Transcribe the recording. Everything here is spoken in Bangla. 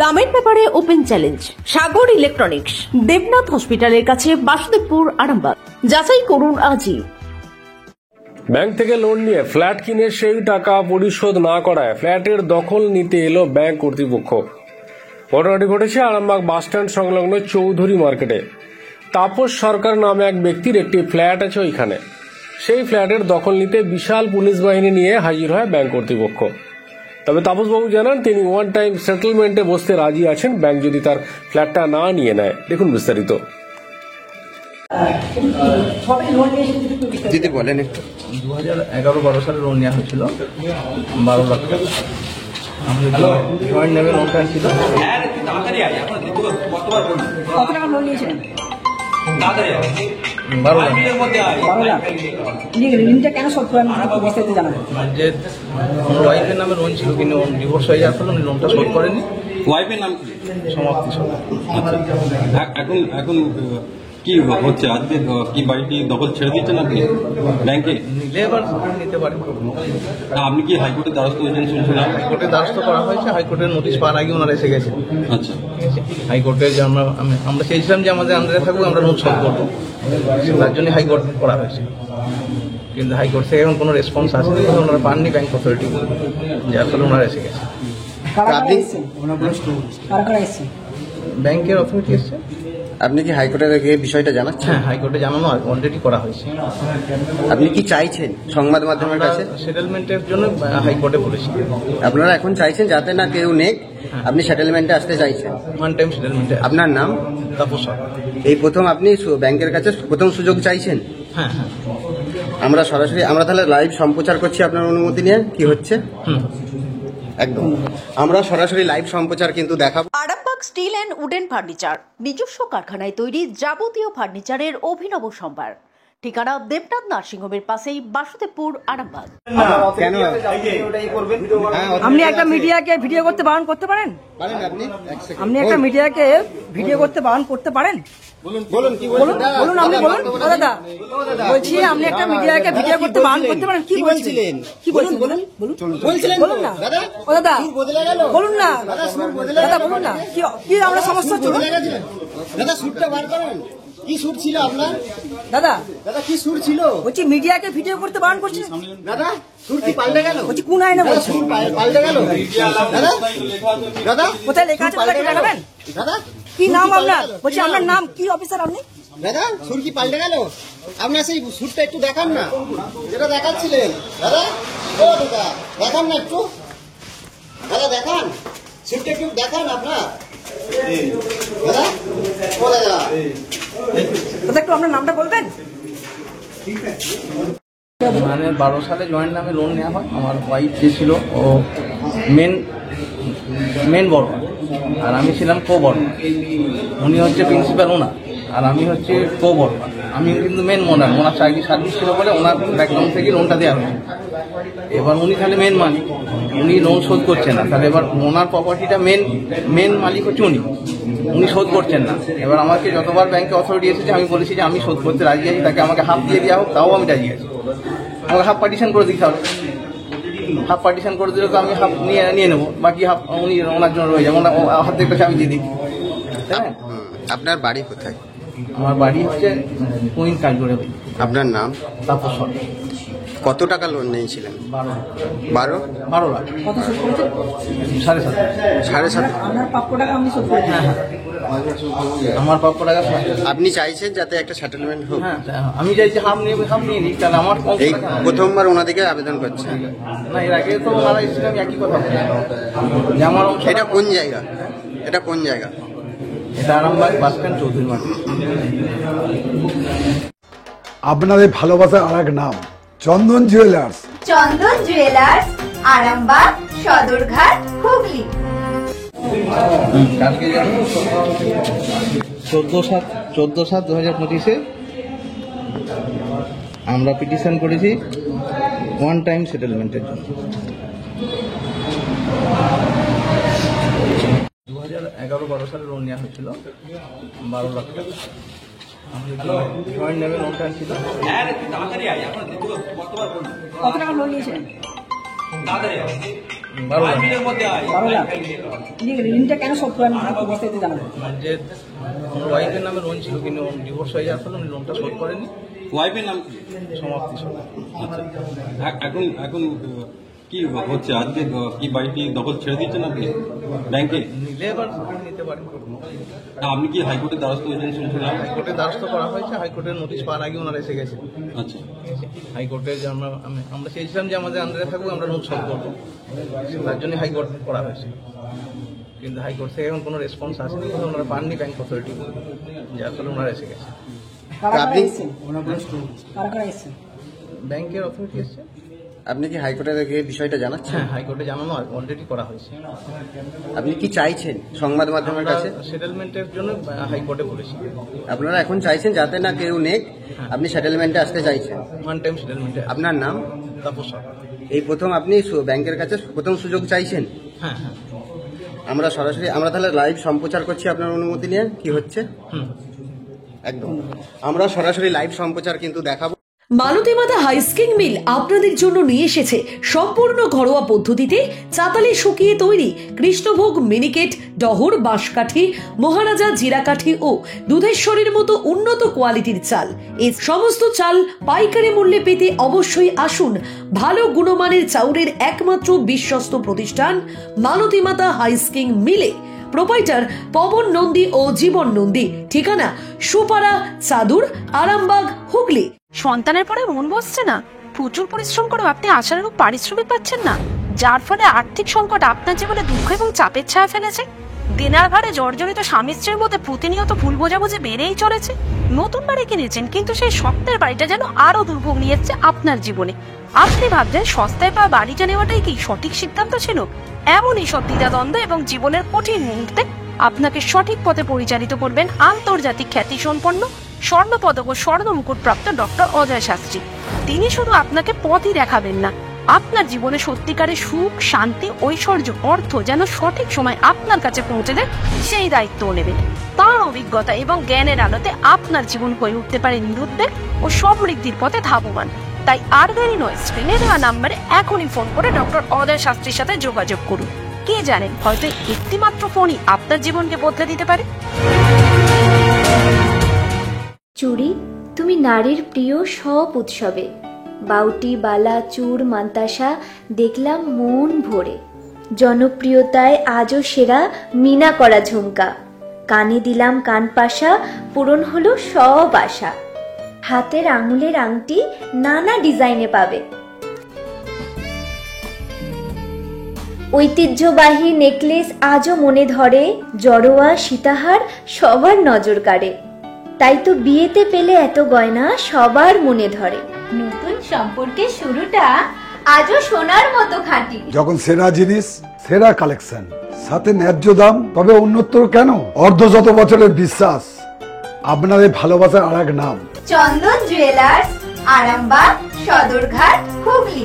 দামের ব্যাপারে ওপেন চ্যালেঞ্জ সাগর ইলেকট্রনিক্স, দেবনাথ হসপিটালের কাছে, বাসুদেবপুর, আরামবাগ। যাচাই করুন আজই। ব্যাংক থেকে লোন নিয়ে ফ্ল্যাট কিনে সেই টাকা পরিশোধ না করায় ফ্ল্যাটের দখল নিতে এলো ব্যাংক কর্তৃপক্ষ। ঘটনাটি ঘটেছে আরামবাগ বাসস্ট্যান্ড সংলগ্ন চৌধুরী মার্কেটে। তাপস সরকার নামে এক ব্যক্তির একটি ফ্ল্যাট আছে ওইখানে। সেই ফ্ল্যাটের দখল নিতে বিশাল পুলিশ বাহিনী নিয়ে হাজির হয় ব্যাংক কর্তৃপক্ষ। তবে তাপসবাবু জানান তিনি ওয়ান টাইম সেটেলমেন্টে বসতে রাজি আছেন ব্যাংক যদি তার ফ্ল্যাটটা না নিয়ে নেয়। দেখুন বিস্তারিত। যদি বলেন একটু। 2011-12 সালে লোন নেওয়া হয়েছিল 12 লাখ টাকা। আমাদের জয়েন্ট নেমে লোনটা ছিল। কত টাকা লোন নিয়েছিলেন? 12 লাখ। 12 লাখ। ঋণটা কেন শোধ করেন বিস্তারিত জানাবেন। যে ওয়াইফের নামে লোন ছিল, কিন্তু ডিভোর্স হয়ে যাওয়ার ফলে উনি লোনটা শোধ করেনি। ওয়াইফের নাম কি? সমাপ্তি সহ। এখন কি হচ্ছে? আজকে কি বাড়িটি দখল ছেড়ে দিচ্ছেন আপনি ব্যাংকে? নিলে এবার নিতে পারেন। আপনি কি হাইকোর্টের দ্বারস্থ হয়েছেন শুনছিলাম? হাইকোর্টের দ্বারস্থ করা হয়েছে। হাইকোর্টের নোটিশ পাওয়ার আগে ওনারা এসে গেছে। আচ্ছা, হাইকোর্টে যে আমরা চেয়েছিলাম যে আমাদের আন্ডারে থাকবো, আমরা লোন শোধ করবো, তার জন্য হাইকোর্ট করা হয়েছে। কিন্তু হাইকোর্ট থেকে এখন কোনো রেসপন্স আসেনি, ওনারা পাননি ব্যাংক অথরিটি, যার ফলে ওনারা এসে গেছে। ব্যাংকের অথরিটি এসছে। আপনি কি হাইকোর্টের গিয়ে বিষয়টা জানাচ্ছেন? হ্যাঁ, হাইকোর্টে জানানো অলরেডি করা হয়েছে। আপনি কি চাইছেন সংবাদ মাধ্যমের কাছে? সেটেলমেন্টের জন্য হাইকোর্টে বলেছি। আপনারা এখন চাইছেন যাতে না কেউ নেক, আপনি সেটেলমেন্টে আসতে চাইছেন? ওয়ান টাইম সেটেলমেন্টে। আপনার নাম? তাপস সরকার। এই প্রথম আপনি ব্যাংকের কাছে প্রথম সুযোগ চাইছেন? হ্যাঁ হ্যাঁ। আমরা তাহলে লাইভ সম্প্রচার করছি আপনার অনুমতি নিয়ে কি হচ্ছে। একদম আমরা সরাসরি লাইভ সম্প্রচার কিন্তু দেখাবো। Arambagh steel and wooden furniture, নিজস্ব কারখানায় তৈরি যাবতীয় ফার্নিচারের অভিনব সম্ভার। ঠিকানা দেবনাথ নার্সিংহোমের পাশেই, বাসুদেবপুর, আরামবাগ। কেন আপনি একটা মিডিয়াকে ভিডিও করতে বারণ করতে পারেন? আপনি একটা মিডিয়াকে ভিডিও করতে বারণ করতে পারেন? বলুন আপনি বলুন দাদা। বলছি আপনি একটা মিডিয়াকে ভিডিও করতে বারণ করতে পারেন? কি বলছিলেন? কি বলছিলেন? বলুন না ও দাদা, বলুন না দাদা, বলুন না কি আমরা সমস্যা চলুন দাদা। সুরটা বার করেন। কি সুর ছিল আপনার? দাদা কি সুর ছিল? বলছি মিডিয়াকে ভিডিও করতে বারণ করছি দাদা। সুর কি পাল্টে গেল? বলছি কোন আইনে বলছি? পাল্টে গেল দাদা। কোথায় লেখা আছে দাদা, দেখাবেন দাদা? কি নাম আপনার? বলছি আপনার নাম কি, অফিসার আপনি? দাদা সুর কি পাল্টে গেল? আপনার সেই সুরটা একটু দেখান না, যেটা দেখাচ্ছিলেন দাদা। ও দাদা দেখান না একটু, দাদা দেখান, সুরটা একটু দেখান আপনার দাদা। ও দাদা দাদা একটু আপনার নামটা বলবেন? 12 সালে জয়েন্ট নামে লোন নেওয়া হয়। আমার ওয়াইফ যে ছিল ও মেন বড়, আর আমি ছিলাম কো বড়। উনি হচ্ছে প্রিন্সিপাল ওনার, আর আমি হচ্ছে কো বড়। আমি কিন্তু মেন ওনার চাকরি সার্ভিস ছিল বলে ওনার ব্যাকগ্রাউন্ড থেকে লোনটা দেওয়া হয়েছে। এবার উনি তাহলে মেন মালিক, উনি লোন শোধ করছেন না। তাহলে এবার ওনার প্রপার্টিটা মেন মালিক হচ্ছে উনি শোধ করছেন না। এবার আমাকে যতবার ব্যাংকে অথরিটি এসেছে আমি বলেছি যে আমি শোধ করতে রাজি আছি, তাকে আমাকে হাফ দিয়ে দেওয়া হোক, তাও আমি রাজি আছি। আমাকে হাফ পার্টিশন করে দিতে হবে। হাফ পার্টিশন করে দিলে তো আমি হাফ নিয়ে নেবো, বাকি হাফ উনি ওনার জন্য রয়ে যাবো। হাত দেখতে আমি দিয়ে দিই। তাই না? আপনার বাড়ি কোথায়? আমার বাড়ি হচ্ছে কুইন কাজগড়ে। আপনার নাম? তাপস সরকার। কত টাকা লোন নিয়েছিলেন? 12 লাখ। কত শোধ করেছেন? 7.5। আপনার প্রাপ্য টাকা আপনি শোধ করেছেন? হ্যাঁ, আমার প্রাপ্য টাকা। আপনি চাইছেন যাতে একটা সেটেলমেন্ট হোক? হ্যাঁ, আমি চাইছি হাফ নিয়ে নিই। তাহলে আমার এই প্রথমবার ওনাদেরকে আবেদন করছেন? না, এর আগে তো ওনারা এসেছিলাম একই কথা বলে। আমার এটা কোন জায়গা? এটা কোন জায়গা? এটা আরামবাগ বাসস্ট্যান্ড চৌধুরী মার্কেট। আপনাদের ভালোবাসার আর এক নাম চন্দন জুয়েলার্স। চন্দন জুয়েলার্স, আরামবাগ, সদরঘাট, হুগলি। কালকে 14/7/2025 আমরা পিটিশন করেছি ওয়ান টাইম সেটেলমেন্টের জন্য। 2011-12 সালে লোন নেওয়া হয়েছিল 12 লাখ টাকা। আমাদের জয়েন্ট নেমে লোনটা ছিল। কত টাকা লোন নিয়েছিলেন? 12 লাখ। 12 লাখ ঋণটা কেন শোধ করেন বিস্তারিত জানাবেন। যে আমার ওয়াইফের নামে লোন ছিল, কিন্তু ডিভোর্স হয়ে যাওয়ার ফলে উনি লোনটা শোধ করেনি। ওয়াইফের নাম কি? সমাপ্তি সরকার। আচ্ছা, এখন এখন কি হচ্ছে? আজকে কি বাড়িটি দখল ছেড়ে দিচ্ছেন আপনি ব্যাংকে? নিলে এবার নিতে পারেন। আপনি কি হাইকোর্টের দ্বারস্থ হয়েছেন শুনছিলাম? হাইকোর্টের দ্বারস্থ করা হয়েছে, হাইকোর্টের নোটিশ পাওয়ার আগে ওনারা এসে গেছে। আচ্ছা, হাইকোর্টে যে আমরা চেয়েছিলাম যে আমাদের আন্ডারে থাকবো, আমরা নোট সলভ করবো, তার জন্য হাইকোর্ট করা হয়েছে। কিন্তু হাইকোর্ট থেকে এখন কোনো রেসপন্স আসেনি, ওনারা পাননি ব্যাংক অথরিটি, যার ফলে ওনারা এসে গেছে। কারা এসেছেন? ব্যাংকের অথরিটি এসছে। আপনি কি হাইকোর্টে গিয়ে বিষয়টা জানাচ্ছেন? হ্যাঁ, হাইকোর্টে জানানো অলরেডি করা হয়েছে। আপনি কি চাইছেন সংবাদ মাধ্যমের কাছে? সেটেলমেন্টের জন্য হাইকোর্টে বলেছি। আপনারা এখন চাইছেন যাতে না কেউ নেক, আপনি সেটেলমেন্টে আসতে চাইছেন। ওয়ান টাইম সেটেলমেন্টে। আপনার নাম? তাপস সরকার। এই প্রথম আপনি ব্যাংকের কাছে প্রথম সুযোগ চাইছেন? হ্যাঁ হ্যাঁ। আমরা সরাসরি আমরা তাহলে লাইভ সম্প্রচার করছি আপনার অনুমতি নিয়ে কি হচ্ছে একদম আমরা সরাসরি লাইভ সম্প্রচার কিন্তু দেখাবো। মালতী মাতা হাইস্কিং মিল আপনাদের জন্য নিয়ে এসেছে সম্পূর্ণ ঘরোয়া পদ্ধতিতে চাতালে শুকিয়ে তৈরি কৃষ্ণভোগ মিনিকেট, ডহর, বাঁশকাঠি, মহারাজা জিরাকাঠি ও দুধেশ্বরীর মতো উন্নত কোয়ালিটির চাল। এই সমস্ত চাল পাইকারি মূল্যে পেতে অবশ্যই আসুন ভালো গুণমানের চাউলের একমাত্র বিশ্বস্ত প্রতিষ্ঠান মালতী মাতা হাইস্কিং মিলে। প্রোপাইটার পবন নন্দী ও জীবন নন্দী। ঠিকানা সুপারা, চাদুর, আরামবাগ, হুগলি। সন্তানের পরে মন বসছে না, প্রচুর পরিশ্রম করেও আপনি আশানুরূপ পারিশ্রমিক পাচ্ছেন না, যার ফলে আর্থিক সংকট আপনার জীবনে দুঃখ এবং চাপের ছায়া ফেলেছে। দিনার ভারে জর্জরিত স্বামী স্ত্রীর মধ্যে প্রতিনিয়ত ভুল বোঝাবুঝি বেড়েই চলেছে। নতুন বাড়ি কিনেছেন, কিন্তু সেই স্বপ্নের বাড়িটা যেন আরো দুর্ভোগ নিয়ে এসেছে আপনার জীবনে। আপনি ভাবছেন সস্তায় পাওয়া বাড়িটা নেওয়াটাই কি সঠিক সিদ্ধান্ত ছিল? এমনই সব দ্বিধাদ্বন্দ্ব এবং জীবনের কঠিন মুহূর্তে আপনাকে সঠিক পথে পরিচালিত করবেন আন্তর্জাতিক খ্যাতিসম্পন্ন স্বর্ণপদক ও স্বর্ণ মুকুট প্রাপ্ত ডক্টর অজয় শাস্ত্রী। তিনি শুধু আপনাকে পথই দেখাবেন না, আপনার জীবনে সত্যিকারের সুখ, শান্তি, ঐশ্বর্য, অর্থ যেন সঠিক সময় আপনার কাছে পৌঁছে দেয় সেই দায়িত্বও নেবেন। তার অভিজ্ঞতা এবং জ্ঞানের আলোতে আপনার জীবন হয়ে উঠতে পারে নিরুদ্বেগ ও সমৃদ্ধির পথে ধাবমান। তাই আর দেরি নয়, স্ক্রিনে দেওয়া নাম্বারে এখনই ফোন করে ডক্টর অজয় শাস্ত্রীর সাথে যোগাযোগ করুন। কে জানেন, হয়তো একটি মাত্র ফোনই আপনার জীবনকে বদলে দিতে পারে। চুড়ি, তুমি নারীর প্রিয় সব উৎসবে। বাউটি, বালা, চূড়, মান্তাসা দেখলাম মন ভরে। জনপ্রিয়তায় আজও সেরা মিনা করা ঝুমকা। কানে দিলাম কানপাশা, পূরণ হলো সব আশা। হাতের আঙুলের আংটি নানা ডিজাইনে পাবে। ঐতিহ্যবাহী নেকলেস আজও মনে ধরে। জড়োয়া, সীতাহার সবার নজর কাড়ে। তাই তো বিয়েতে পেলে এত গয়না সবার মনে ধরে। নতুন সম্পর্কের শুরুটা আজও সোনার মতো খাঁটি। যখন সেরা জিনিস, সেরা কালেকশন, সাথে ন্যায্য দাম, তবে উন্নতর কেন? অর্ধশত বছরের বিশ্বাস, আপনাদের ভালোবাসার আর এক নাম চন্দন জুয়েলার্স, আরামবাগ, সদরঘাট, হুগলি।